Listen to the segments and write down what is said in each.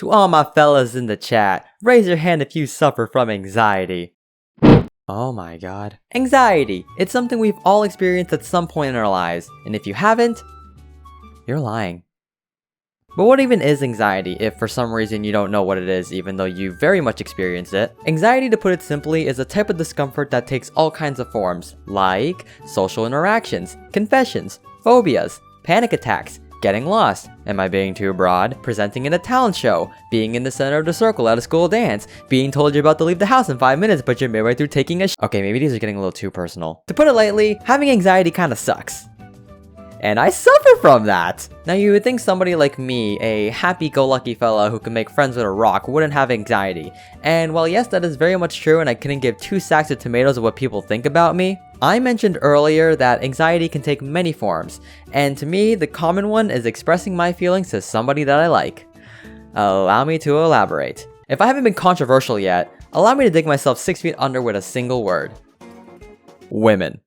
To all my fellas in the chat, raise your hand if you suffer from anxiety. Oh my god. Anxiety! It's something we've all experienced at some point in our lives, and if you haven't, you're lying. But what even is anxiety if for some reason you don't know what it is even though you very much experience it? Anxiety, to put it simply, is a type of discomfort that takes all kinds of forms, like social interactions, confessions, phobias, panic attacks, getting lost, am I being too broad, presenting in a talent show, being in the center of the circle at a school dance, being told you're about to leave the house in 5 minutes but you're midway through taking a Okay, maybe these are getting a little too personal. To put it lightly, having anxiety kinda sucks. And I suffer from that! Now you would think somebody like me, a happy-go-lucky fella who can make friends with a rock, wouldn't have anxiety. And while yes, that is very much true and I couldn't give 2 sacks of tomatoes of what people think about me, I mentioned earlier that anxiety can take many forms, and to me, the common one is expressing my feelings to somebody that I like. Allow me to elaborate. If I haven't been controversial yet, allow me to dig myself 6 feet under with a single word. Women.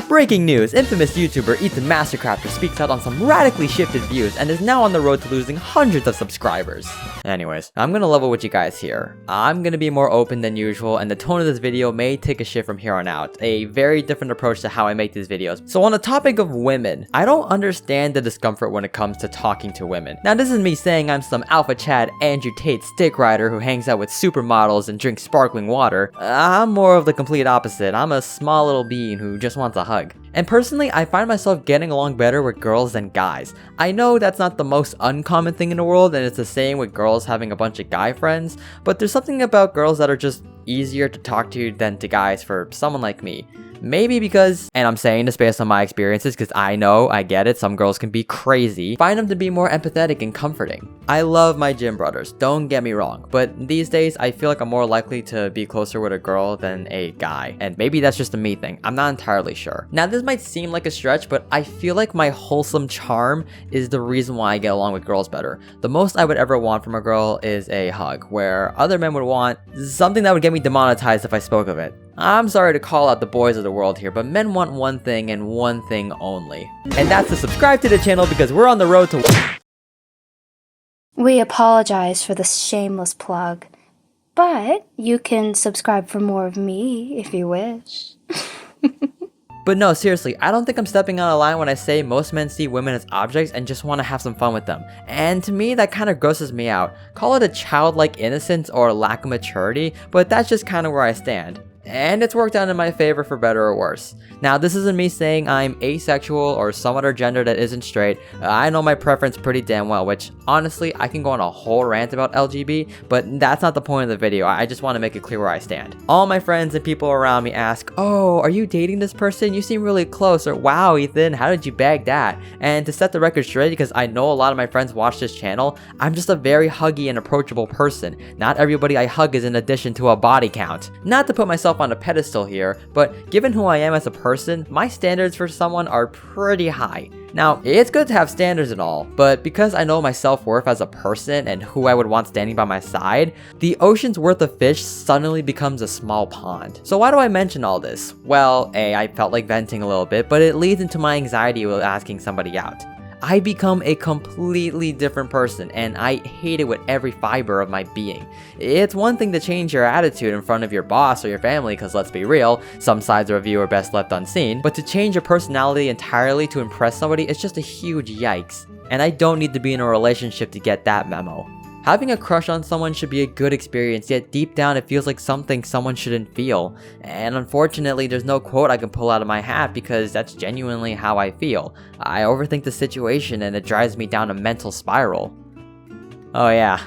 Breaking news, infamous YouTuber ethanmastercrafter speaks out on some radically shifted views and is now on the road to losing hundreds of subscribers. Anyways, I'm gonna level with you guys here. I'm gonna be more open than usual and the tone of this video may take a shift from here on out. A very different approach to how I make these videos. So on the topic of women, I don't understand the discomfort when it comes to talking to women. Now this is me saying I'm some alpha Chad Andrew Tate stick rider who hangs out with supermodels and drinks sparkling water. I'm more of the complete opposite. I'm a small little being who just wants a hug. And personally, I find myself getting along better with girls than guys. I know that's not the most uncommon thing in the world, and it's the same with girls having a bunch of guy friends, but there's something about girls that are just easier to talk to than to guys for someone like me. Maybe because, and I'm saying this based on my experiences because I know, I get it, some girls can be crazy, find them to be more empathetic and comforting. I love my gym brothers, don't get me wrong, but these days I feel like I'm more likely to be closer with a girl than a guy, and maybe that's just a me thing, I'm not entirely sure. Now this might seem like a stretch, but I feel like my wholesome charm is the reason why I get along with girls better. The most I would ever want from a girl is a hug, where other men would want something that would get me demonetized if I spoke of it. I'm sorry to call out the boys of the world here, but men want one thing and one thing only. And that's to subscribe to the channel because we're on the road to... We apologize for the shameless plug, but you can subscribe for more of me if you wish. But no, seriously, I don't think I'm stepping on a line when I say most men see women as objects and just want to have some fun with them. And to me, that kind of grosses me out. Call it a childlike innocence or lack of maturity, but that's just kind of where I stand. And it's worked out in my favor for better or worse. Now, this isn't me saying I'm asexual or some other gender that isn't straight. I know my preference pretty damn well, which honestly, I can go on a whole rant about LGB, but that's not the point of the video. I just want to make it clear where I stand. All my friends and people around me ask, "Oh, are you dating this person? You seem really close," or "Wow, Ethan, how did you bag that?" And to set the record straight, because I know a lot of my friends watch this channel, I'm just a very huggy and approachable person. Not everybody I hug is in addition to a body count. Not to put myself on a pedestal here, but given who I am as a person, my standards for someone are pretty high. Now, it's good to have standards and all, but because I know my self-worth as a person and who I would want standing by my side, the ocean's worth of fish suddenly becomes a small pond. So why do I mention all this? Well, I felt like venting a little bit, but it leads into my anxiety with asking somebody out. I become a completely different person and I hate it with every fiber of my being. It's one thing to change your attitude in front of your boss or your family, because let's be real, some sides of a view are best left unseen, but to change your personality entirely to impress somebody is just a huge yikes. And I don't need to be in a relationship to get that memo. Having a crush on someone should be a good experience, yet deep down it feels like something someone shouldn't feel. And unfortunately, there's no quote I can pull out of my hat because that's genuinely how I feel. I overthink the situation and it drives me down a mental spiral. Oh yeah,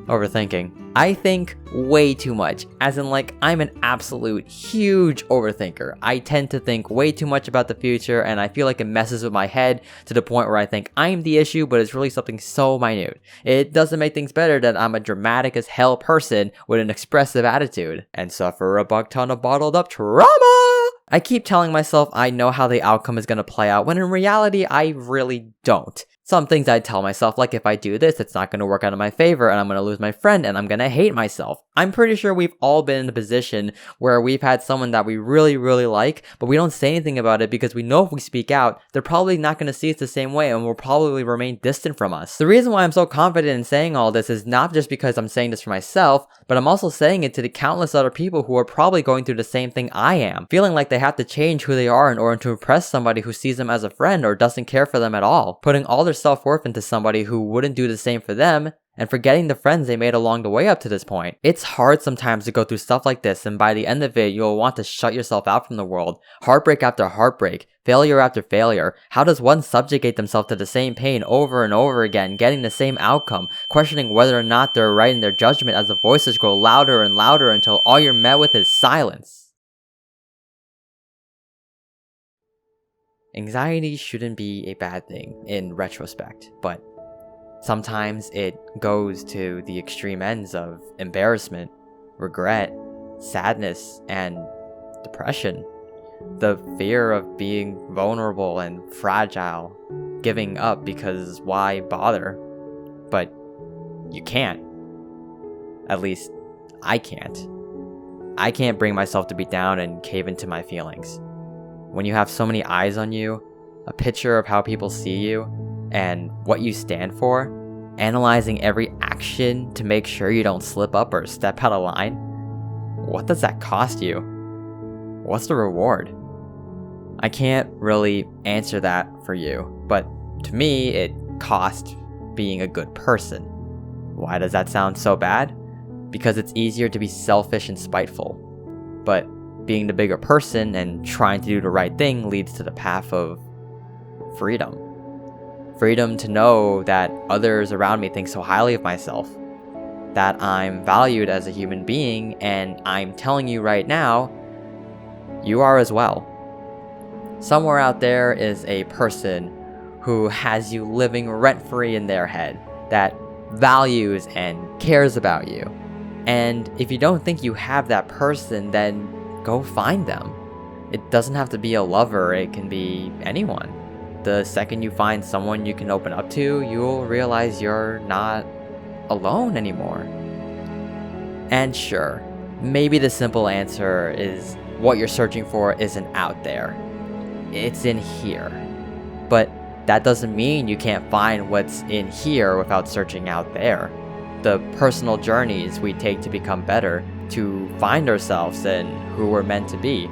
overthinking. I think way too much, as in like I'm an absolute huge overthinker. I tend to think way too much about the future and I feel like it messes with my head to the point where I think I'm the issue, but it's really something so minute. It doesn't make things better that I'm a dramatic as hell person with an expressive attitude and suffer a buck ton of bottled up trauma. I keep telling myself I know how the outcome is going to play out when in reality I really don't. Some things I tell myself, like if I do this, it's not going to work out in my favor and I'm going to lose my friend and I'm going to hate myself. I'm pretty sure we've all been in a position where we've had someone that we really, really like, but we don't say anything about it because we know if we speak out, they're probably not going to see us the same way and will probably remain distant from us. The reason why I'm so confident in saying all this is not just because I'm saying this for myself, but I'm also saying it to the countless other people who are probably going through the same thing I am, feeling like they have to change who they are in order to impress somebody who sees them as a friend or doesn't care for them at all, putting all their self-worth into somebody who wouldn't do the same for them, and forgetting the friends they made along the way up to this point. It's hard sometimes to go through stuff like this, and by the end of it, you'll want to shut yourself out from the world. Heartbreak after heartbreak, failure after failure. How does one subjugate themselves to the same pain over and over again, getting the same outcome, questioning whether or not they're right in their judgment as the voices grow louder and louder until all you're met with is silence? Anxiety shouldn't be a bad thing in retrospect, but sometimes it goes to the extreme ends of embarrassment, regret, sadness, and depression. The fear of being vulnerable and fragile, giving up because why bother? But you can't. At least, I can't. I can't bring myself to be down and cave into my feelings. When you have so many eyes on you, a picture of how people see you, and what you stand for, analyzing every action to make sure you don't slip up or step out of line, what does that cost you? What's the reward? I can't really answer that for you, but to me, it cost being a good person. Why does that sound so bad? Because it's easier to be selfish and spiteful. But being the bigger person and trying to do the right thing leads to the path of freedom. Freedom to know that others around me think so highly of myself, that I'm valued as a human being, and I'm telling you right now, you are as well. Somewhere out there is a person who has you living rent-free in their head, that values and cares about you. And if you don't think you have that person, then go find them. It doesn't have to be a lover, it can be anyone. The second you find someone you can open up to, you'll realize you're not alone anymore. And sure, maybe the simple answer is what you're searching for isn't out there. It's in here. But that doesn't mean you can't find what's in here without searching out there. The personal journeys we take to become better, to find ourselves and who we're meant to be.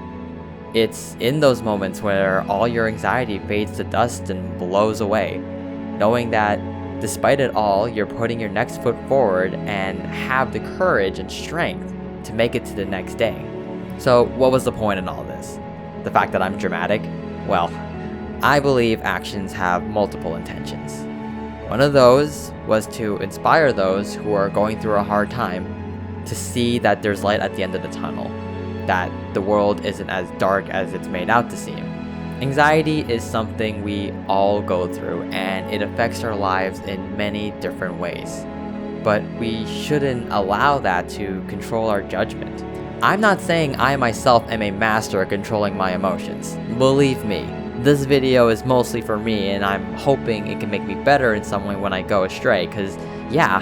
It's in those moments where all your anxiety fades to dust and blows away, knowing that despite it all, you're putting your next foot forward and have the courage and strength to make it to the next day. So what was the point in all this? The fact that I'm dramatic? Well, I believe actions have multiple intentions. One of those was to inspire those who are going through a hard time to see that there's light at the end of the tunnel, that the world isn't as dark as it's made out to seem. Anxiety is something we all go through, and it affects our lives in many different ways. But we shouldn't allow that to control our judgment. I'm not saying I myself am a master at controlling my emotions. Believe me, this video is mostly for me, and I'm hoping it can make me better in some way when I go astray, cause yeah,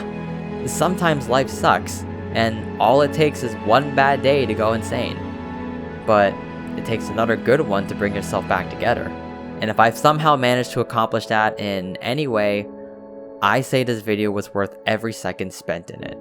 sometimes life sucks, and all it takes is one bad day to go insane. But it takes another good one to bring yourself back together. And if I've somehow managed to accomplish that in any way, I say this video was worth every second spent in it.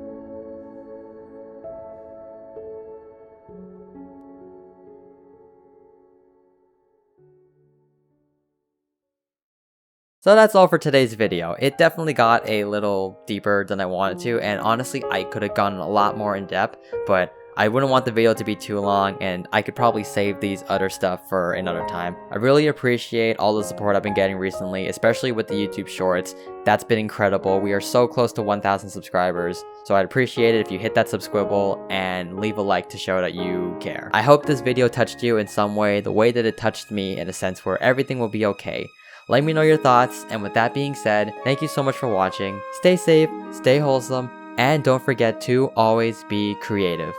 So that's all for today's video. It definitely got a little deeper than I wanted to, and honestly, I could have gone a lot more in depth, but I wouldn't want the video to be too long, and I could probably save these other stuff for another time. I really appreciate all the support I've been getting recently, especially with the YouTube Shorts. That's been incredible. We are so close to 1,000 subscribers, so I'd appreciate it if you hit that subscribble and leave a like to show that you care. I hope this video touched you in some way, the way that it touched me, in a sense where everything will be okay. Let me know your thoughts, and with that being said, thank you so much for watching. Stay safe, stay wholesome, and don't forget to always be creative.